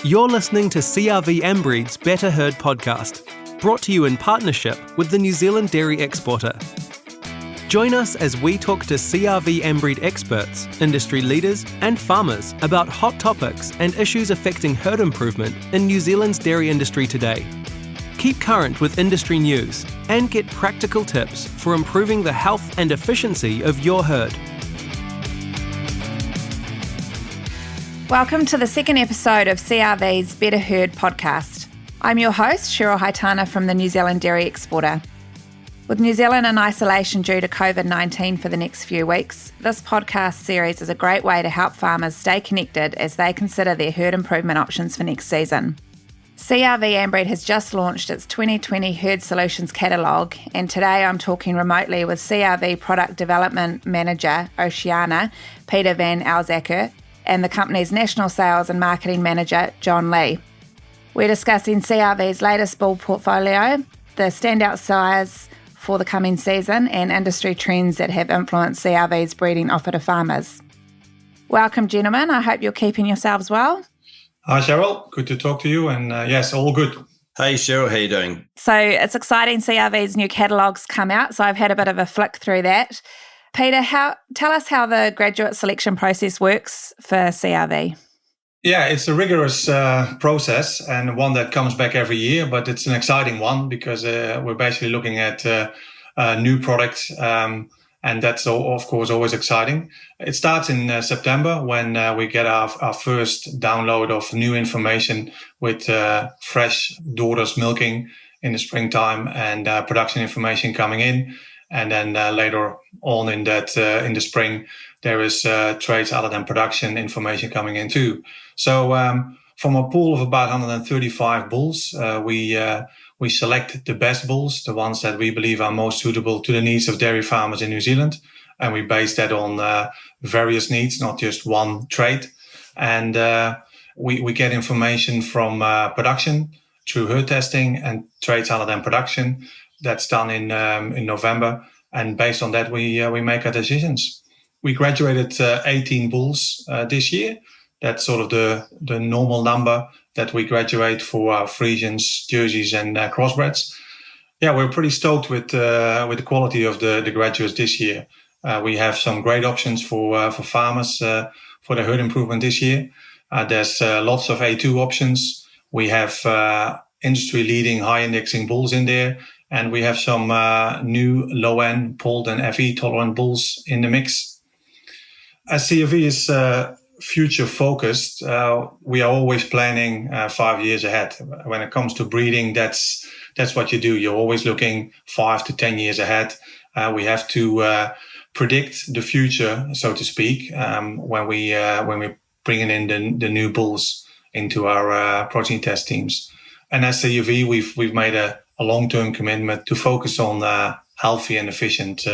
You're listening to CRV Ambreed's Better Herd podcast, brought to you in partnership with the New Zealand dairy exporter. Join us as we talk to CRV Ambreed experts, industry leaders and farmers about hot topics and issues affecting herd improvement in New Zealand's dairy industry today. Keep current with industry news and get practical tips for improving the health and efficiency of your herd. Welcome to the second episode of CRV's Better Herd podcast. I'm your host, Sheryl Haitana from the New Zealand dairy exporter. With New Zealand in isolation due to COVID-19 for the next few weeks, this podcast series is a great way to help farmers stay connected as they consider their herd improvement options for next season. CRV Ambreed has just launched its 2020 Herd Solutions Catalogue, and today I'm talking remotely with CRV Product Development Manager, Oceania, Peter van Elzakker, and the company's National Sales and Marketing Manager, John Lee. We're discussing CRV's latest bull portfolio, the standout sires for the coming season, and industry trends that have influenced CRV's breeding offer to farmers. Welcome, gentlemen. I hope you're keeping yourselves well. Hi, Sheryl. Good to talk to you. And yes, all good. Hey, Sheryl. How you doing? So it's exciting. CRV's new catalogue's come out, so I've had a bit of a flick through that. Peter, tell us how the graduate selection process works for CRV. Yeah, it's a rigorous process and one that comes back every year, but it's an exciting one because we're basically looking at new products, and that's, of course, always exciting. It starts in September when we get our first download of new information with fresh daughters milking in the springtime and production information coming in. And then later on in the spring, there is traits other than production information coming in too. So from a pool of about 135 bulls, we select the best bulls, the ones that we believe are most suitable to the needs of dairy farmers in New Zealand. And we base that on various needs, not just one trait. And we get information from production through herd testing and traits other than production. That's done in November, and based on that, we make our decisions. We graduated 18 bulls this year. That's sort of the normal number that we graduate for our Friesians, Jerseys, and crossbreds. Yeah, we're pretty stoked with the quality of the graduates this year. We have some great options for farmers for the herd improvement this year. There's lots of A2 options. We have industry-leading high-indexing bulls in there. And we have some new low-end polled and FE-tolerant bulls in the mix. As CRV is future-focused, we are always planning 5 years ahead. When it comes to breeding, that's what you do. You're always looking 5 to 10 years ahead. We have to predict the future, so to speak, when we're bringing in the new bulls into our protein test teams. And as CRV, we've made a long-term commitment to focus on healthy and efficient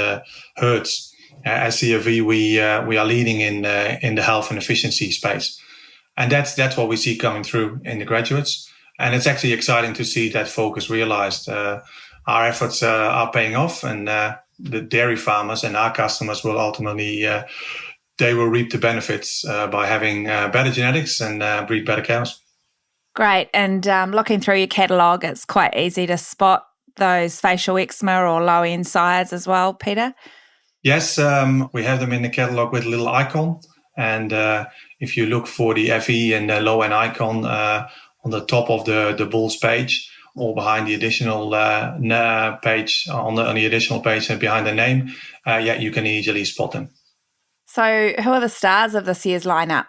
herds. As CRV, we are leading in the health and efficiency space, and that's what we see coming through in the graduates. And it's actually exciting to see that focus realized. Our efforts are paying off, and the dairy farmers and our customers will ultimately they will reap the benefits by having better genetics and breed better cows. Great. And looking through your catalogue, it's quite easy to spot those facial eczema or low-end sires as well, Peter? Yes, we have them in the catalogue with a little icon. And if you look for the FE and the low-end icon on the top of the bulls page or behind the additional page, on the additional page and behind the name, you can easily spot them. So who are the stars of this year's lineup?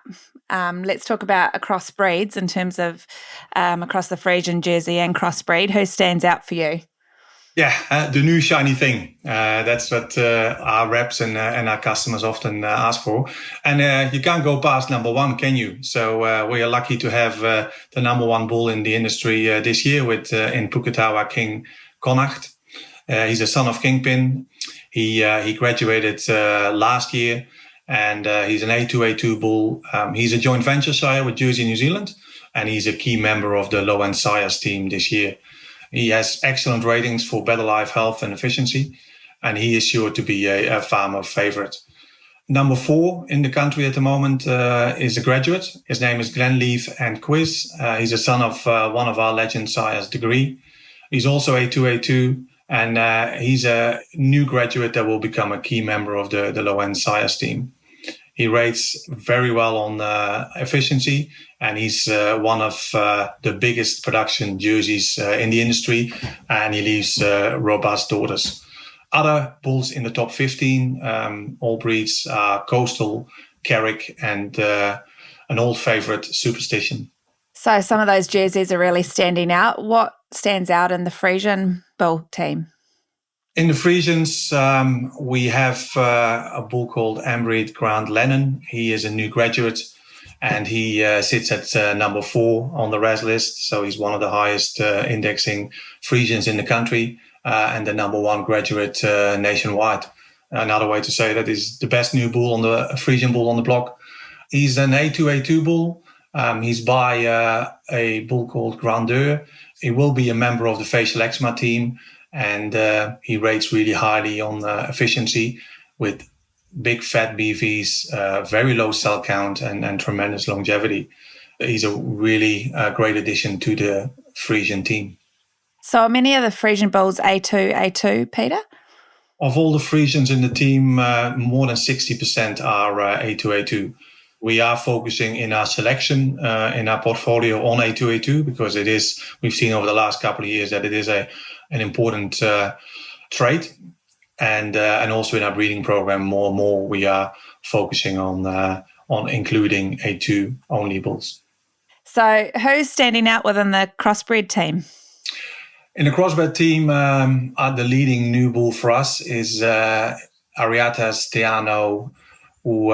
Let's talk about across breeds in terms of across the Friesian, Jersey and crossbreed. Who stands out for you? Yeah, the new shiny thing. That's what our reps and our customers often ask for. And you can't go past number one, can you? So we are lucky to have the number one bull in the industry this year with in Puketawa King Connacht. He's a son of Kingpin. He graduated last year. And he's an A2 bull. He's a joint venture sire with Jersey, New Zealand, and he's a key member of the low-end sires team this year. He has excellent ratings for better life, health, and efficiency, and he is sure to be a farmer favorite. Number 4 in the country at the moment is a graduate. His name is Glenleaf and Quiz. He's a son of one of our legend sires, Degree. He's also A2, and he's a new graduate that will become a key member of the low-end sires team. He rates very well on efficiency, and he's one of the biggest production jerseys in the industry, and he leaves robust daughters. Other bulls in the top 15, all breeds are Coastal, Carrick, and an old favourite, Superstition. So some of those jerseys are really standing out. What stands out in the Frisian bull team? In the Frisians, we have a bull called Ambreed Grand Lennon. He is a new graduate, and he sits at number 4 on the RAS list. So he's one of the highest indexing Frisians in the country. And the number 1 graduate nationwide. Another way to say that is the best new bull on the Frisian bull on the block. He's an A2 bull. He's by a bull called Grandeur. He will be a member of the facial eczema team, and he rates really highly on efficiency with big fat BVs, very low cell count, and tremendous longevity. He's a really great addition to the Frisian team. So are many of the Frisian bulls A2, Peter? Of all the Frisians in the team, more than 60% are A2. We are focusing in our selection, in our portfolio on A2 because it is, we've seen over the last couple of years that it is an important trait. And also in our breeding program, more and more we are focusing on including A2 only bulls. So who's standing out within the crossbred team? In the crossbred team, the leading new bull for us is Ariatas Teano, who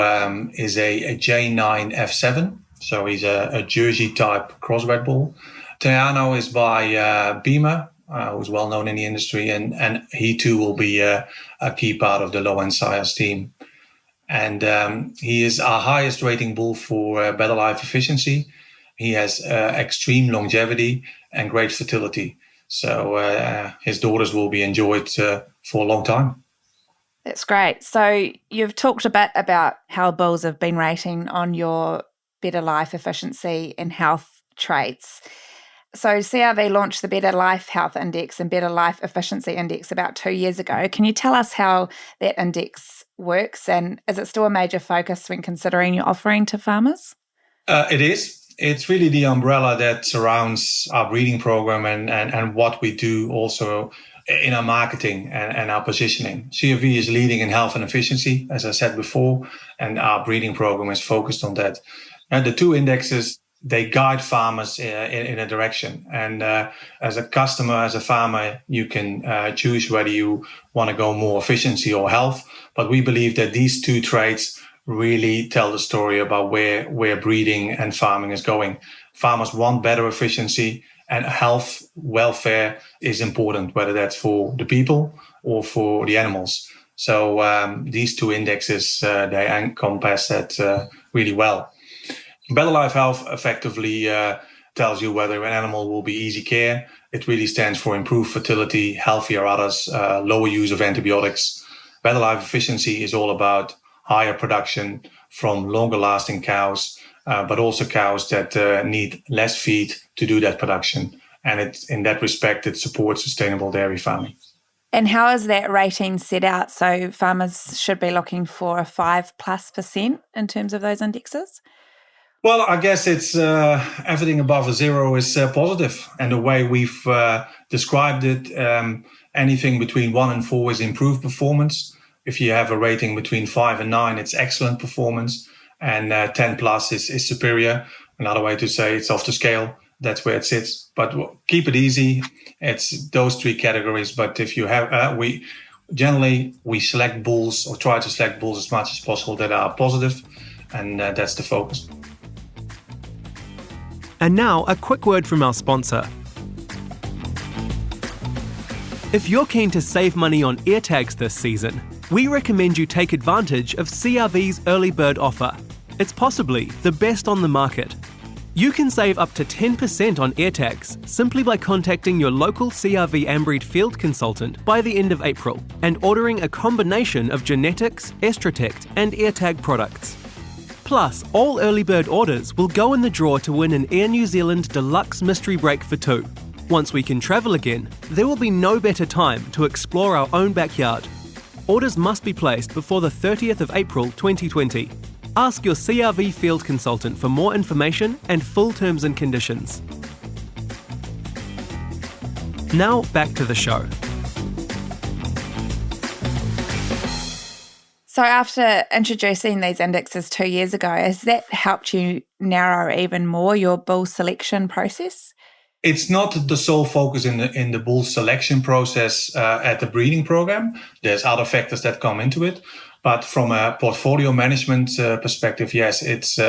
is a J9 F7. So he's a Jersey type crossbred bull. Teano is by Beamer, who's well known in the industry, and he too will be a key part of the low-end sires team. And he is our highest rating bull for better life efficiency. He has extreme longevity and great fertility. So his daughters will be enjoyed for a long time. That's great. So you've talked a bit about how bulls have been rating on your better life efficiency and health traits. So CRV launched the Better Life Health Index and Better Life Efficiency Index about 2 years ago. Can you tell us how that index works, and is it still a major focus when considering your offering to farmers? It is. It's really the umbrella that surrounds our breeding program and what we do also in our marketing and our positioning. CRV is leading in health and efficiency, as I said before, and our breeding program is focused on that. And the 2 indexes, they guide farmers in a direction. And as a customer, as a farmer, you can choose whether you want to go more efficiency or health. But we believe that these 2 traits really tell the story about where breeding and farming is going. Farmers want better efficiency, and health, welfare is important, whether that's for the people or for the animals. So these 2 indexes, they encompass that really well. Better Life Health effectively tells you whether an animal will be easy care. It really stands for improved fertility, healthier udders, lower use of antibiotics. Better Life Efficiency is all about higher production from longer lasting cows, but also cows that need less feed to do that production. And in that respect, it supports sustainable dairy farming. And how is that rating set out? So farmers should be looking for a 5+% in terms of those indexes? Well, I guess it's everything above a 0 is positive. And the way we've described it, anything between 1 and 4 is improved performance. If you have a rating between 5 and 9, it's excellent performance. And 10 plus is superior. Another way to say it's off the scale. That's where it sits. But keep it easy. It's those 3 categories. But if you have, we select bulls or try to select bulls as much as possible that are positive. And that's the focus. And now, a quick word from our sponsor. If you're keen to save money on ear tags this season, we recommend you take advantage of CRV's early bird offer. It's possibly the best on the market. You can save up to 10% on ear tags simply by contacting your local CRV Ambreed field consultant by the end of April and ordering a combination of genetics, Estrotect and ear tag products. Plus, all early bird orders will go in the draw to win an Air New Zealand Deluxe Mystery Break for 2. Once we can travel again, there will be no better time to explore our own backyard. Orders must be placed before the 30th of April 2020. Ask your CRV field consultant for more information and full terms and conditions. Now back to the show. So after introducing these indexes 2 years ago, has that helped you narrow even more your bull selection process? It's not the sole focus in the bull selection process at the breeding program. There's other factors that come into it. But from a portfolio management perspective, yes, it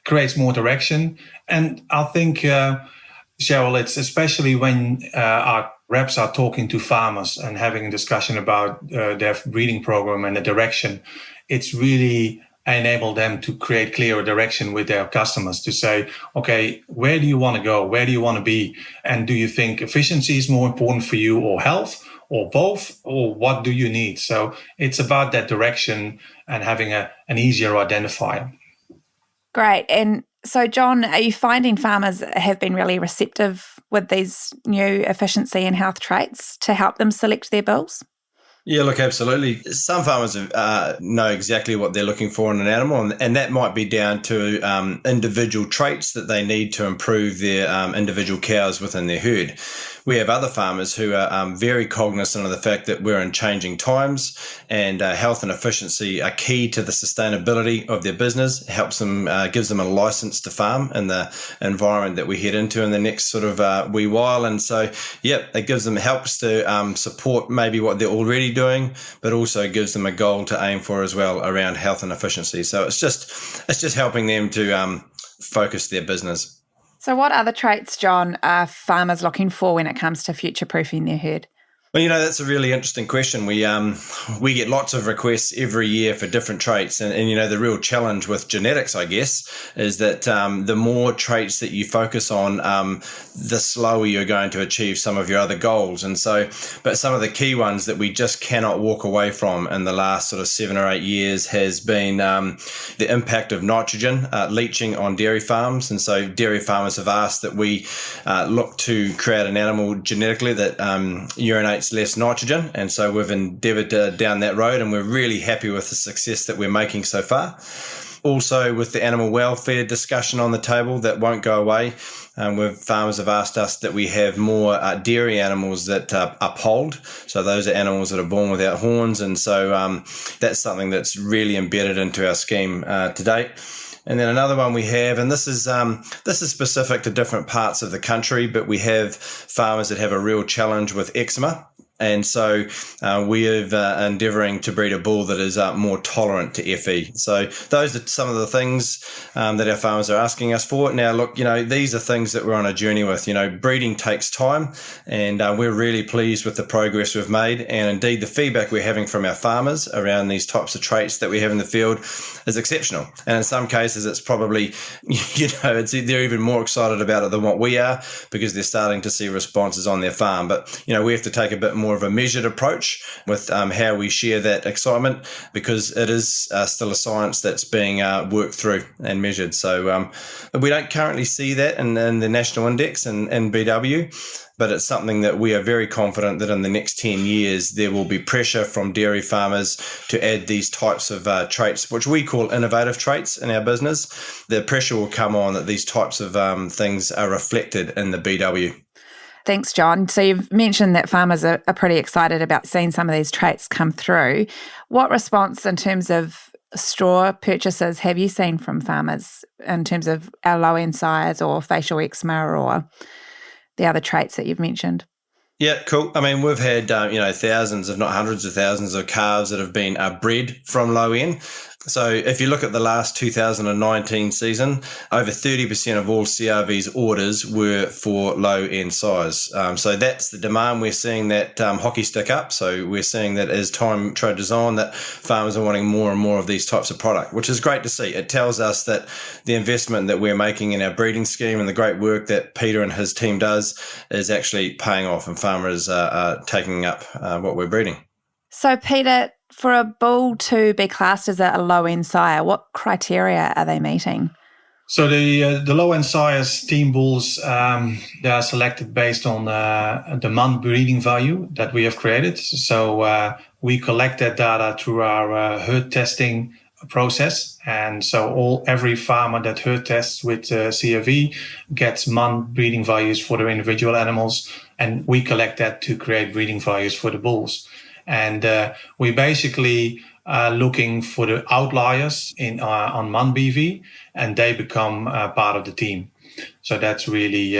creates more direction. And I think, Sheryl, it's especially when our reps are talking to farmers and having a discussion about their breeding program and the direction, it's really enable them to create clearer direction with their customers to say, okay, where do you want to go? Where do you want to be? And do you think efficiency is more important for you or health? Or both, or what do you need? So it's about that direction and having an easier identifier. Great. And so, John, are you finding farmers have been really receptive with these new efficiency and health traits to help them select their bulls? Yeah, look, absolutely. Some farmers know exactly what they're looking for in an animal, and that might be down to individual traits that they need to improve their individual cows within their herd. We have other farmers who are very cognizant of the fact that we're in changing times, and health and efficiency are key to the sustainability of their business. It helps them, gives them a license to farm in the environment that we head into in the next sort of wee while. And so, yeah, it gives them helps to support maybe what they're already doing, but also gives them a goal to aim for as well around health and efficiency. So it's just helping them to focus their business. So what other traits, John, are farmers looking for when it comes to future-proofing their herd? Well, that's a really interesting question. We get lots of requests every year for different traits. And the real challenge with genetics, I guess, is that the more traits that you focus on, the slower you're going to achieve some of your other goals. And so, but some of the key ones that we just cannot walk away from in the last sort of 7 or 8 years has been the impact of nitrogen leaching on dairy farms. And so dairy farmers have asked that we look to create an animal genetically that urinates less nitrogen, and so we've endeavoured down that road, and we're really happy with the success that we're making so far. Also, with the animal welfare discussion on the table, that won't go away. Farmers have asked us that we have more dairy animals that are polled. So those are animals that are born without horns, and so that's something that's really embedded into our scheme to date. And then another one we have, and this is specific to different parts of the country, but we have farmers that have a real challenge with eczema. And so we are endeavouring to breed a bull that is more tolerant to FE. So those are some of the things that our farmers are asking us for. Now, look, these are things that we're on a journey with. Breeding takes time, and we're really pleased with the progress we've made. And indeed, the feedback we're having from our farmers around these types of traits that we have in the field is exceptional. And in some cases, it's probably, they're even more excited about it than what we are, because they're starting to see responses on their farm. But, we have to take a bit more of a measured approach with how we share that excitement, because it is still a science that's being worked through and measured. So we don't currently see that in the national index and BW, but it's something that we are very confident that in the next 10 years there will be pressure from dairy farmers to add these types of traits, which we call innovative traits in our business. The pressure will come on that these types of things are reflected in the BW. Thanks, John. So you've mentioned that farmers are pretty excited about seeing some of these traits come through. What response in terms of straw purchases have you seen from farmers in terms of our low-end sires or facial eczema or the other traits that you've mentioned? Yeah, cool. I mean, we've had, thousands, if not hundreds of thousands of calves that have been bred from low end. So if you look at the last 2019 season, over 30% of all CRV's orders were for low-end size. So that's the demand. We're seeing that hockey stick up. So we're seeing that as time trudges on, that farmers are wanting more and more of these types of product, which is great to see. It tells us that the investment that we're making in our breeding scheme and the great work that Peter and his team does is actually paying off, and farmers are taking up what we're breeding. So, Peter, for a bull to be classed as a low-end sire, what criteria are they meeting? So the low-end sires, team bulls, they are selected based on the month breeding value that we have created. So we collect that data through our herd testing process, and so every farmer that herd tests with CRV gets month breeding values for their individual animals, and we collect that to create breeding values for the bulls. And we basically looking for the outliers on month BV, and they become part of the team. So that's really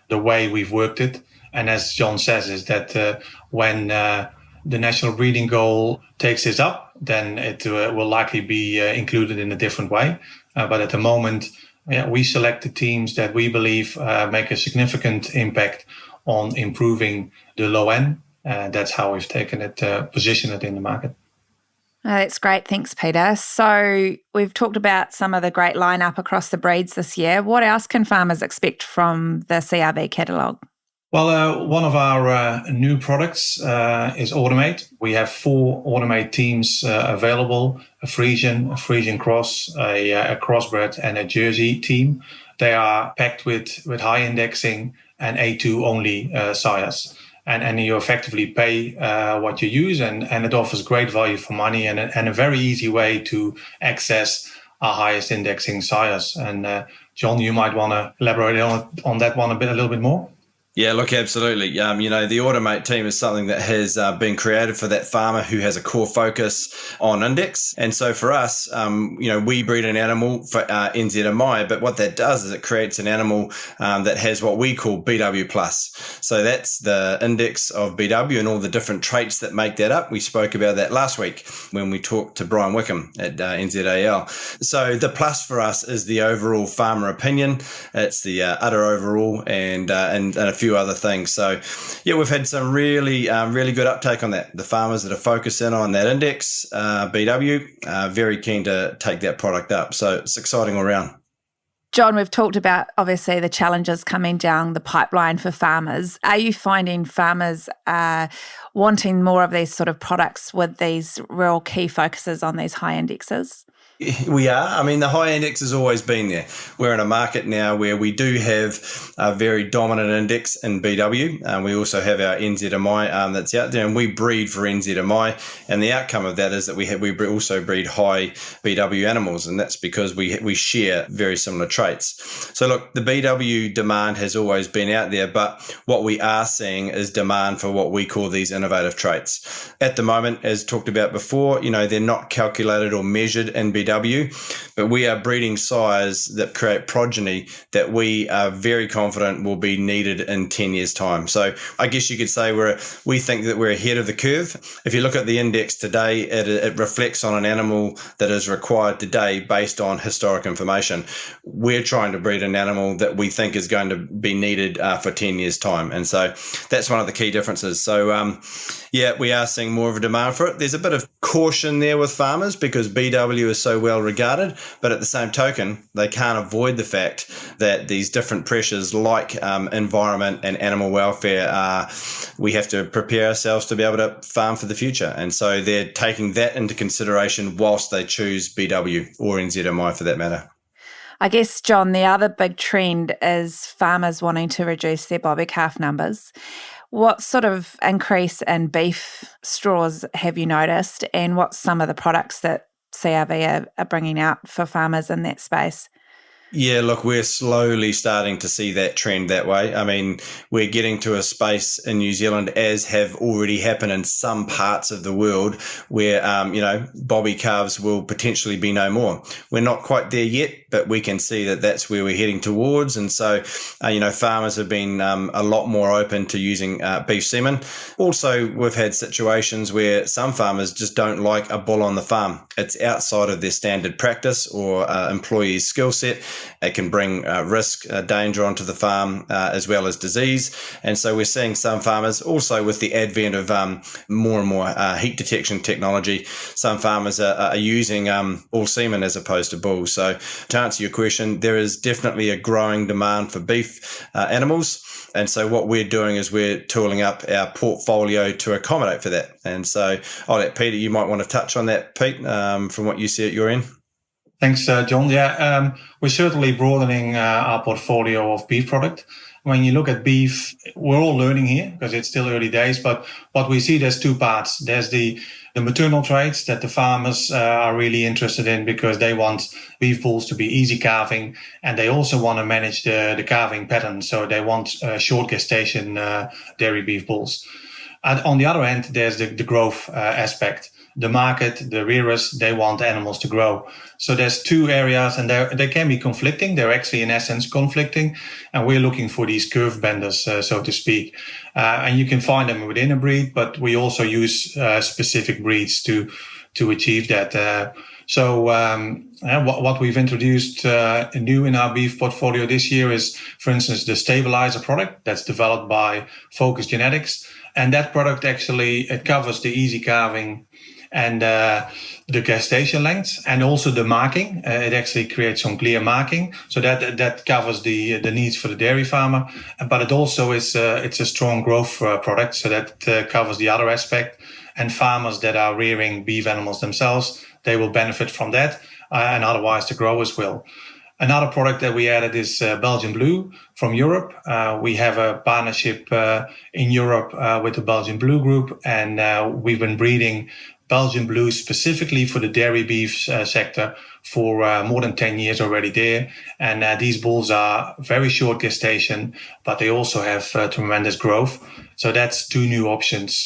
the way we've worked it. And as John says, is that when the national breeding goal takes this up, then it will likely be included in a different way. But at the moment, we select the teams that we believe make a significant impact on improving the low end. That's how we've taken it, positioned it in the market. That's great. Thanks, Peter. So we've talked about some of the great lineup across the breeds this year. What else can farmers expect from the CRV catalogue? Well, one of our new products is Automate. We have 4 Automate teams available, a Frisian cross, a crossbred, and a Jersey team. They are packed with high indexing and A2 only sires. And you effectively pay what you use, and it offers great value for money and a very easy way to access our highest indexing sires. And John, you might want to elaborate on that one a little bit more. Yeah, look, absolutely. The Automate team is something that has been created for that farmer who has a core focus on index. And so for us, we breed an animal for NZMI, but what that does is it creates an animal that has what we call BW+. So that's the index of BW and all the different traits that make that up. We spoke about that last week when we talked to Brian Wickham at NZAL. So the plus for us is the overall farmer opinion. It's the udder overall and a few other things. So yeah, we've had some really good uptake on that. The farmers that are focused in on that index BW are very keen to take that product up. So it's exciting all around. John, we've talked about obviously the challenges coming down the pipeline for farmers. Are you finding farmers wanting more of these sort of products with these real key focuses on these high indexes? We are. I mean, the high index has always been there. We're in a market now where we do have a very dominant index in BW. We also have our NZMI that's out there, and we breed for NZMI. And the outcome of that is that we also breed high BW animals, and that's because we share very similar traits. So look, the BW demand has always been out there, but what we are seeing is demand for what we call these innovative traits. At the moment, as talked about before, they're not calculated or measured in BW. But we are breeding sires that create progeny that we are very confident will be needed in 10 years' time. So I guess you could say we think that we're ahead of the curve. If you look at the index today, it reflects on an animal that is required today based on historic information. We're trying to breed an animal that we think is going to be needed for 10 years' time. And so that's one of the key differences. So we are seeing more of a demand for it. There's a bit of caution there with farmers because BW is so well regarded, but at the same token, they can't avoid the fact that these different pressures like environment and animal welfare we have to prepare ourselves to be able to farm for the future. And so they're taking that into consideration whilst they choose BW or NZMI for that matter. I guess, John, the other big trend is farmers wanting to reduce their bobby calf numbers. What sort of increase in beef straws have you noticed, and what's some of the products that CRV are bringing out for farmers in that space? Yeah, look, we're slowly starting to see that trend that way. I mean, we're getting to a space in New Zealand, as have already happened in some parts of the world, where, bobby calves will potentially be no more. We're not quite there yet, but we can see that that's where we're heading towards. And so, farmers have been a lot more open to using beef semen. Also, we've had situations where some farmers just don't like a bull on the farm. It's outside of their standard practice or employee's skill set. It can bring risk, danger onto the farm, as well as disease. And so we're seeing some farmers, also with the advent of more and more heat detection technology, some farmers are using all semen as opposed to bull. So to answer your question, there is definitely a growing demand for beef animals. And so what we're doing is we're tooling up our portfolio to accommodate for that. And so I'll let Peter, you might want to touch on that, Pete, from what you see at your end. Thanks, John. Yeah, we're certainly broadening our portfolio of beef product. When you look at beef, we're all learning here because it's still early days. But what we see, there's two parts. There's the maternal traits that the farmers are really interested in because they want beef bulls to be easy calving, and they also want to manage the calving pattern. So they want short gestation dairy beef bulls. And on the other hand, there's the growth aspect. The market, the rearers, they want animals to grow. So there's two areas, and they can be conflicting. They're actually, in essence, conflicting. And we're looking for these curve benders, so to speak. And you can find them within a breed, but we also use specific breeds to achieve that. So what we've introduced new in our beef portfolio this year is, for instance, the stabilizer product that's developed by Focus Genetics. And that product actually, it covers the easy calving and the gestation length, and also the marking. It actually creates some clear marking, so that covers the needs for the dairy farmer. But it also is it's a strong growth product, so that covers the other aspect. And farmers that are rearing beef animals themselves, they will benefit from that, and otherwise the growers will. Another product that we added is Belgian Blue from Europe. We have a partnership in Europe with the Belgian Blue Group, and we've been breeding Belgian Blue specifically for the dairy beef sector for more than 10 years already there. And these bulls are very short gestation, but they also have tremendous growth. So that's two new options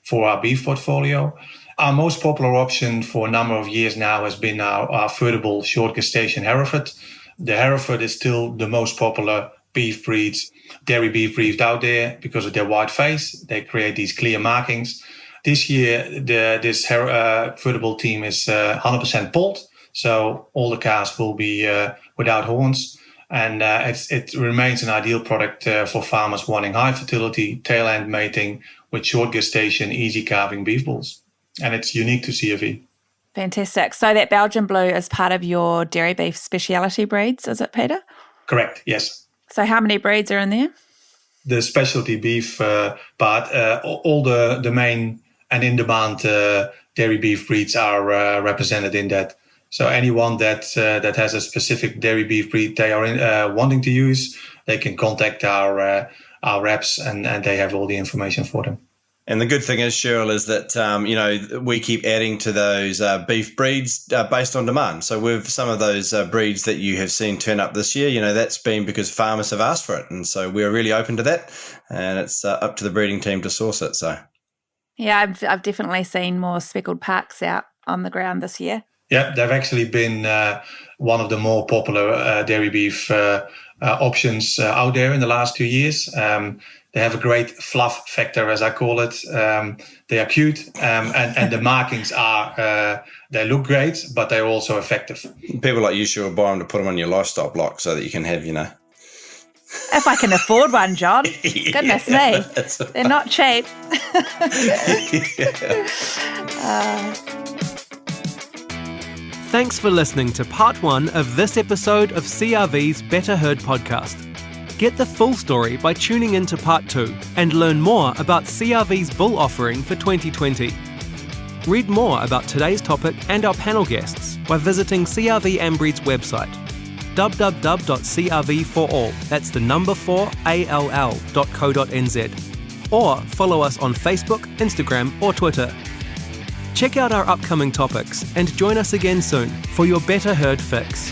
for our beef portfolio. Our most popular option for a number of years now has been our Furtable short gestation Hereford. The Hereford is still the most popular beef breeds, dairy beef breeds out there because of their white face. They create these clear markings. This year, this Furtable team is 100% polled, so all the calves will be without horns. And it remains an ideal product for farmers wanting high fertility, tail end mating with short gestation, easy calving beef bulls. And it's unique to CRV. Fantastic. So that Belgian Blue is part of your dairy beef speciality breeds, is it, Peter? Correct, yes. So how many breeds are in there? The specialty beef part, all the main and in-demand dairy beef breeds are represented in that. So anyone that has a specific dairy beef breed they are wanting to use, they can contact our reps, and they have all the information for them. And the good thing is, Sheryl, is that, we keep adding to those beef breeds based on demand. So with some of those breeds that you have seen turn up this year, that's been because farmers have asked for it. And so we're really open to that, and it's up to the breeding team to source it. So. Yeah, I've definitely seen more speckled parks out on the ground this year. Yeah, they've actually been one of the more popular dairy beef options out there in the last 2 years. They have a great fluff factor, as I call it. They are cute, and the markings are, they look great, but they're also effective. People like you should buy them to put them on your lifestyle block so that you can have, If I can afford one, John. Goodness me. They're not cheap. Thanks for listening to part 1 of this episode of CRV's Better Heard podcast. Get the full story by tuning in to part 2 and learn more about CRV's bull offering for 2020. Read more about today's topic and our panel guests by visiting CRV Ambreed's website, www.crv4all, that's the number 4all.co.nz, or follow us on Facebook, Instagram or Twitter. Check out our upcoming topics and join us again soon for your Better Heard fix.